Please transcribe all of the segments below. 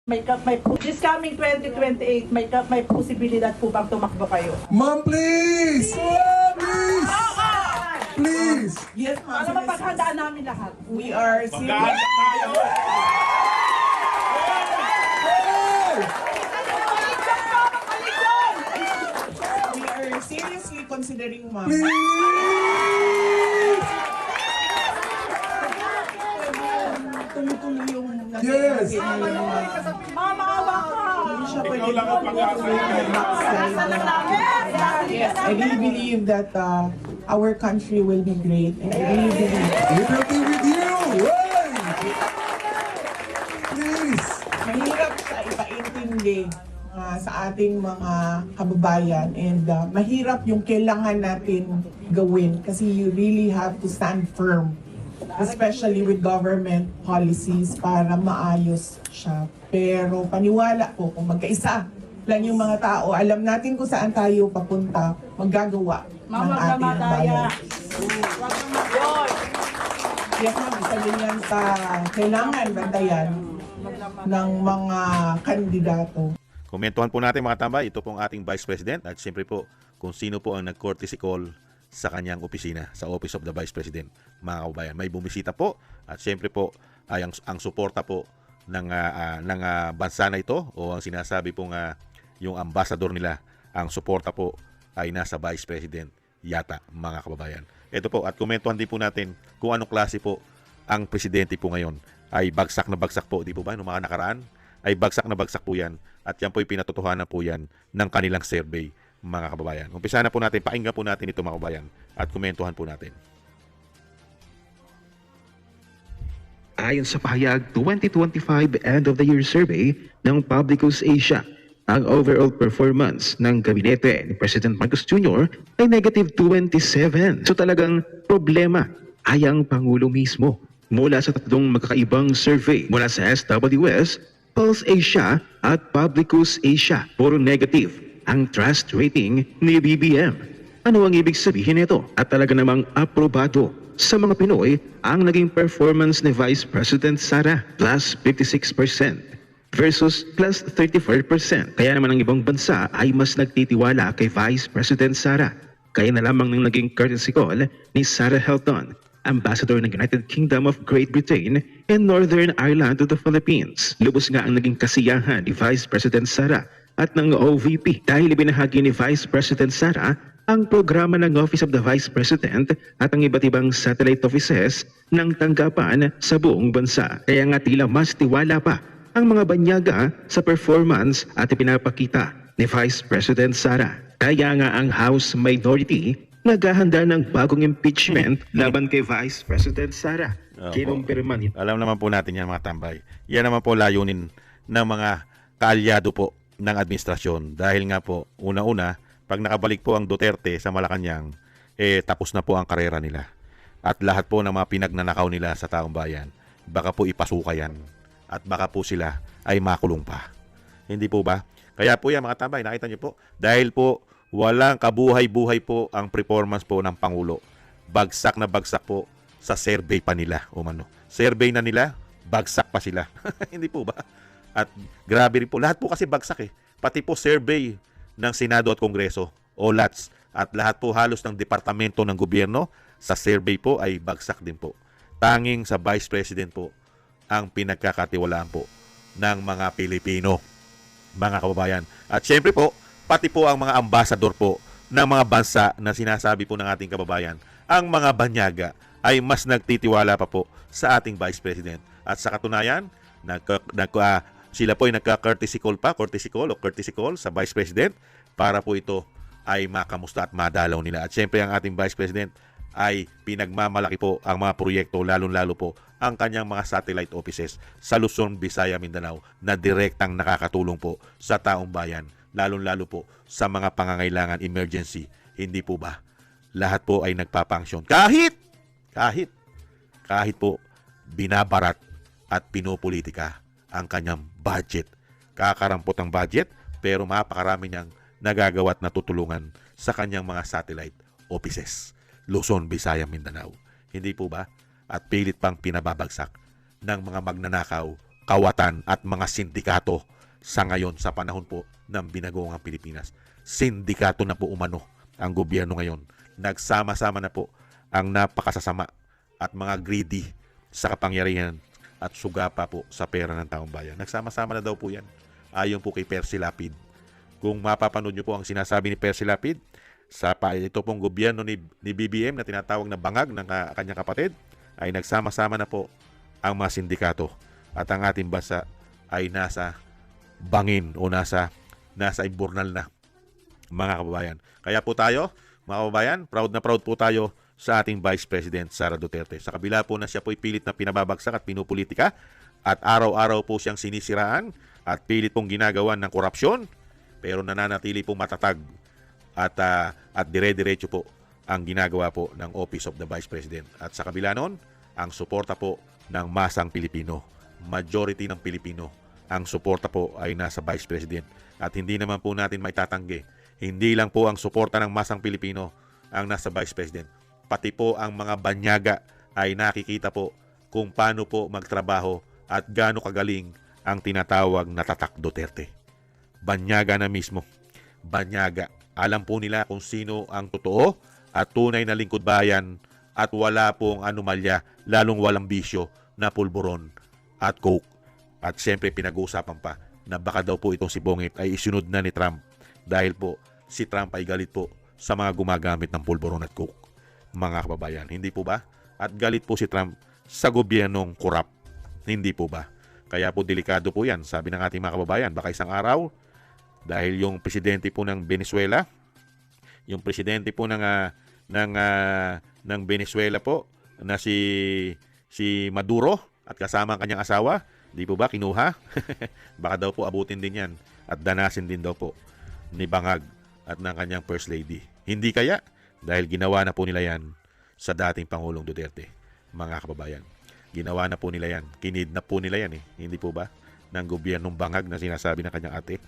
This coming 2028, may posibilidad po bang tumakbo kayo? Ma'am, please! Please! Please! Yes, ma'am. Para mapaghandaan namin lahat. We are serious. Maghahanap tayo. We are seriously considering, ma'am. Please! Tuloy-tuloy yung Yes. Mama, awa ka! Hindi siya pwede Ikaw lang ang pag-asa. Yes, I really believe that our country will be great. And I really believe We will be with you! Yay! Please! mahirap sa ipaintindi sa ating mga kababayan and mahirap yung kailangan natin gawin kasi you really have to stand firm, especially with government policies para maayos siya. Pero paniwala po kung magkaisa lang yung mga tao, alam natin kung saan tayo papunta, maggagawa ng Mama, ating mamataya. bayan. Yes, ma'am, isa din yan sa kailangan bantayan ng mga kandidato. Komentuhan po natin mga tambay, ito pong ating Vice President at siyempre po kung sino po ang nag-courtesy call sa kanyang opisina, sa Office of the Vice President, mga kababayan. May bumisita po at siyempre po ay ang suporta po ng bansa na ito o ang sinasabi pong yung ambassador nila, ang suporta po ay nasa Vice President yata, mga kababayan. Ito po at komentuhan din po natin kung anong klase po ang presidente po ngayon. Ay bagsak na bagsak po, di po ba? Noong mga nakaraan ay bagsak na bagsak po yan at yan po ay pinatotohanan po yan ng kanilang survey, mga kababayan. Umpisa na po natin, pakinggan po natin ito mga kababayan at komentuhan po natin. Ayon sa pahayag 2025 End of the Year Survey ng Publicus Asia, ang overall performance ng gabinete ni President Marcos Jr. ay negative 27. So talagang problema ay ang Pangulo mismo. Mula sa tatlong magkakaibang survey mula sa SWS, Pulse Asia at Publicus Asia, puro negative ang trust rating ni BBM. Ano ang ibig sabihin nito? At talaga namang aprobado sa mga Pinoy ang naging performance ni Vice President Sara, plus 56% versus plus 34%. Kaya naman ang ibang bansa ay mas nagtitiwala kay Vice President Sara. Kaya na lamang nang naging courtesy call ni Sarah Helton, Ambassador ng United Kingdom of Great Britain and Northern Ireland to the Philippines. Lubos nga ang naging kasiyahan ni Vice President Sara at ng OVP dahil ibinahagi ni Vice President Sara ang programa ng Office of the Vice President at ang iba't ibang satellite offices ng tanggapan sa buong bansa. Kaya nga tila mas tiwala pa ang mga banyaga sa performance at ipinapakita ni Vice President Sara. Kaya nga ang House Minority naghahanda ng bagong impeachment laban kay Vice President Sara. Kinumpirma ni Alam naman po natin yan mga tambay. Yan naman po layunin ng mga kaalyado po ng administrasyon. Dahil nga po, una-una, pag nakabalik po ang Duterte sa Malacanang, tapos na po ang karera nila. At lahat po ng mga pinagnanakaw nila sa taong bayan, baka po ipasuka yan. At baka po sila ay makulong pa. Hindi po ba? Kaya po yan mga tambay, nakita niyo po, dahil po walang kabuhay-buhay po ang performance po ng Pangulo. Bagsak na bagsak po sa survey pa nila. O mano. Survey na nila, bagsak pa sila. Hindi po ba? At grabe rin po. Lahat po kasi bagsak eh. Pati po survey ng Senado at Kongreso. O LATS. At lahat po halos ng departamento ng gobyerno sa survey po ay bagsak din po. Tanging sa Vice President po ang pinagkakatiwalaan po ng mga Pilipino. Mga kababayan. At syempre po, pati po ang mga ambassador po ng mga bansa na sinasabi po ng ating kababayan, ang mga banyaga ay mas nagtitiwala pa po sa ating Vice President. At sa katunayan, sila po ay nagka-courtesy call sa Vice President para po ito ay makamusta at madalaw nila. At syempre ang ating Vice President ay pinagmamalaki po ang mga proyekto, lalong-lalo po ang kanyang mga satellite offices sa Luzon, Visayas, Mindanao na direktang nakakatulong po sa taong bayan. Lalong-lalo po sa mga pangangailangan emergency. Hindi po ba? Lahat po ay nagpapangsyon. Kahit po binabarat at pinopolitika ang kanyang budget. Kakarampot ang budget pero mapakarami niyang nagagawa at natutulungan sa kanyang mga satellite offices. Luzon, Visayas, Mindanao. Hindi po ba? At pilit pang pinababagsak ng mga magnanakaw kawatan at mga sindikato sa ngayon sa panahon po ng binagoong Pilipinas. Sindikato na po umano ang gobyerno ngayon. Nagsama-sama na po ang napakasasama at mga greedy sa kapangyarihan at sugapa po sa pera ng taong bayan. Nagsama-sama na daw po yan. Ayon po kay Percy Lapid. Kung mapapanood nyo po ang sinasabi ni Percy Lapid, ito pong gobyerno ni BBM na tinatawag na bangag ng kanyang kapatid, ay nagsama-sama na po ang mga sindikato at ang ating bansa ay nasa bangin o nasa imburnal na, mga kababayan. Kaya po tayo, mga kababayan, proud na proud po tayo sa ating Vice President Sara Duterte. Sa kabila po na siya po'y pilit na pinababagsak at pinupolitika at araw-araw po siyang sinisiraan at pilit pong ginagawa ng korupsyon, pero nananatili pong matatag at dire-diretso po ang ginagawa po ng Office of the Vice President. At sa kabila nun, ang suporta po ng masang Pilipino. Majority ng Pilipino ang suporta po ay nasa Vice President. At hindi naman po natin maitatanggi. Hindi lang po ang suporta ng masang Pilipino ang nasa Vice President. Pati po ang mga banyaga ay nakikita po kung paano po magtrabaho at gaano kagaling ang tinatawag na Tatak Duterte. Banyaga na mismo. Banyaga. Alam po nila kung sino ang totoo at tunay na lingkod bayan at wala pong anomalya, lalong walang bisyo na pulburon at coke. At siyempre pinag-uusapan pa na baka daw po itong si Bongit ay isunod na ni Trump dahil po si Trump ay galit po sa mga gumagamit ng pulburon at coke. Mga kababayan, hindi po ba? At galit po si Trump sa gobyernong korap. Hindi po ba? Kaya po delikado po yan. Sabi ng ating mga kababayan, baka isang araw, dahil yung presidente po ng Venezuela, yung presidente po ng Venezuela po, na si Maduro at kasama ang kanyang asawa, di po ba kinuha? Baka daw po abutin din yan at danasin din daw po ni Bangag at ng kanyang First Lady. Hindi kaya? Dahil ginawa na po nila yan sa dating Pangulong Duterte, mga kababayan. Ginawa na po nila yan. Kinidnap po nila yan Hindi po ba? Ng gobyernong Bangag na sinasabi ng kanyang ate.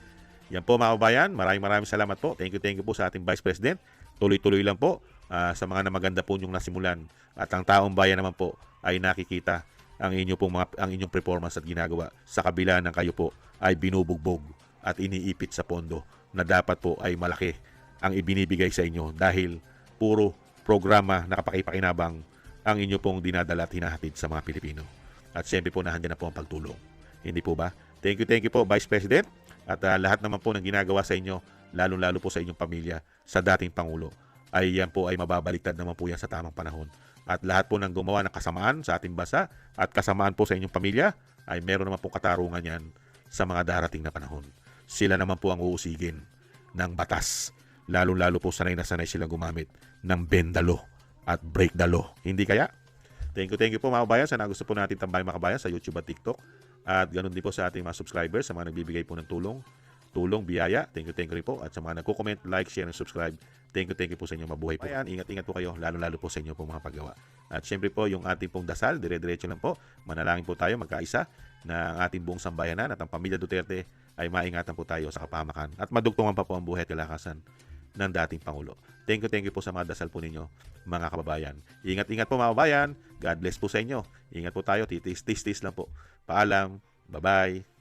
Yan po mga kababayan. Maraming salamat po. Thank you po sa ating Vice President. Tuloy-tuloy lang po sa mga namaganda po nyong nasimulan. At ang taong bayan naman po ay nakikita ang inyong performance at ginagawa sa kabila ng kayo po ay binubugbog at iniipit sa pondo na dapat po ay malaki ang ibinibigay sa inyo dahil puro programa na kapakipakinabang ang inyo pong dinadala at hinahatid sa mga Pilipino. At siyempre po nahandyan na po ang pagtulong. Hindi po ba? Thank you po Vice President. At lahat naman po ng ginagawa sa inyo, lalo-lalo po sa inyong pamilya, sa dating Pangulo, ay yan po ay mababaliktad naman po yan sa tamang panahon. At lahat po ng gumawa ng kasamaan sa ating bansa at kasamaan po sa inyong pamilya, ay meron naman po katarungan yan sa mga darating na panahon. Sila naman po ang uusigin ng batas. Lalo-lalo po sanay na sanay sila gumamit ng bend the law at break the law. Hindi kaya? Thank you po mga kabayan. Sana gusto po natin tambay mga kabayan sa YouTube at TikTok. At ganoon din po sa ating mga subscribers, sa mga nagbibigay po ng tulong, biyaya. Thank you rin po. At sa mga nagko-comment, like, share, and subscribe. Thank you po sa inyo. Mabuhay po. Ayan, ingat po kayo, lalo-lalo po sa inyo po mga paggawa. At syempre po, yung ating pong dasal, dire-diretso lang po. Manalangin po tayo, magkaisa, na ang ating buong sambayanan at ang pamilya Duterte ay maingatan po tayo sa kapahamakan. At madugtungan pa po ang buhay at kalakasan ng dating Pangulo. Thank you po sa mga dasal po ninyo, mga kababayan. Ingat po mga kababayan. God bless po sa inyo. Ingat po tayo. Titis lang po. Paalam. Bye-bye.